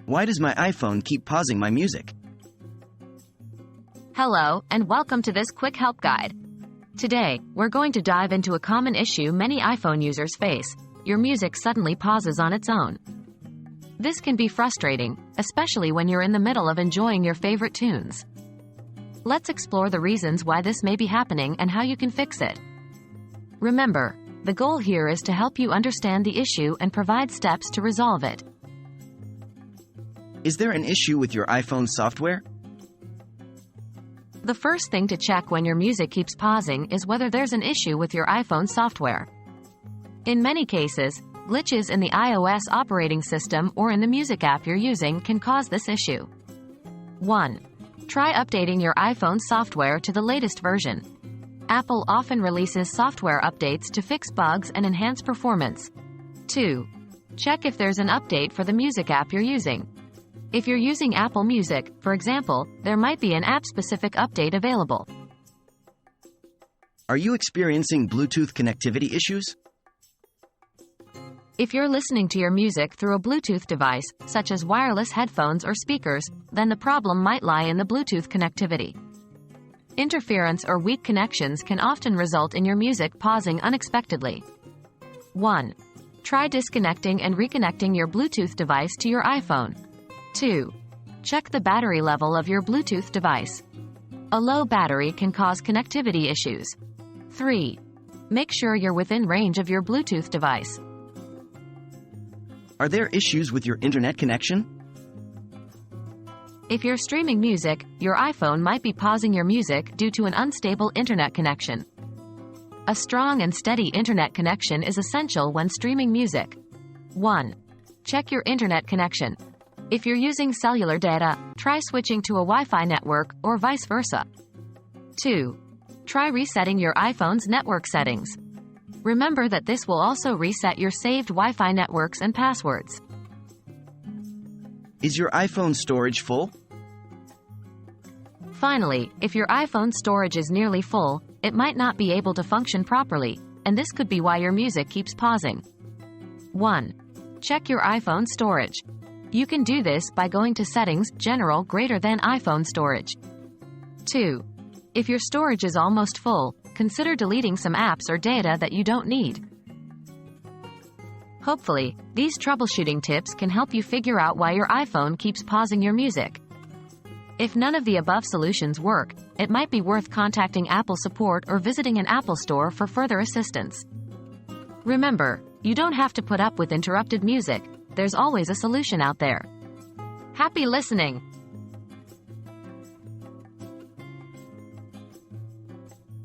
Why does my iPhone keep pausing my music? Hello, and welcome to this quick help guide. Today, we're going to dive into a common issue many iPhone users face. Your music suddenly pauses on its own. This can be frustrating, especially when you're in the middle of enjoying your favorite tunes. Let's explore the reasons why this may be happening and how you can fix it. Remember, the goal here is to help you understand the issue and provide steps to resolve it. Is there an issue with your iPhone software? The first thing to check when your music keeps pausing is whether there's an issue with your iPhone software. In many cases, glitches in the iOS operating system or in the music app you're using can cause this issue. 1. Try updating your iPhone software to the latest version. Apple often releases software updates to fix bugs and enhance performance. 2. Check if there's an update for the music app you're using. If you're using Apple Music, for example, there might be an app-specific update available. Are you experiencing Bluetooth connectivity issues? If you're listening to your music through a Bluetooth device, such as wireless headphones or speakers, then the problem might lie in the Bluetooth connectivity. Interference or weak connections can often result in your music pausing unexpectedly. 1. Try disconnecting and reconnecting your Bluetooth device to your iPhone. 2. Check the battery level of your Bluetooth device. A low battery can cause connectivity issues. 3. Make sure you're within range of your Bluetooth device. Are there issues with your internet connection? If you're streaming music, your iPhone might be pausing your music due to an unstable internet connection. A strong and steady internet connection is essential when streaming music. 1. Check your internet connection. If you're using cellular data, try switching to a Wi-Fi network, or vice versa. 2. Try resetting your iPhone's network settings. Remember that this will also reset your saved Wi-Fi networks and passwords. Is your iPhone storage full? Finally, if your iPhone storage is nearly full, it might not be able to function properly, and this could be why your music keeps pausing. 1. Check your iPhone storage. You can do this by going to Settings, General greater than iPhone storage. 2. If your storage is almost full, consider deleting some apps or data that you don't need. Hopefully, these troubleshooting tips can help you figure out why your iPhone keeps pausing your music. If none of the above solutions work, it might be worth contacting Apple support or visiting an Apple store for further assistance. Remember, you don't have to put up with interrupted music. There's always a solution out there. Happy listening!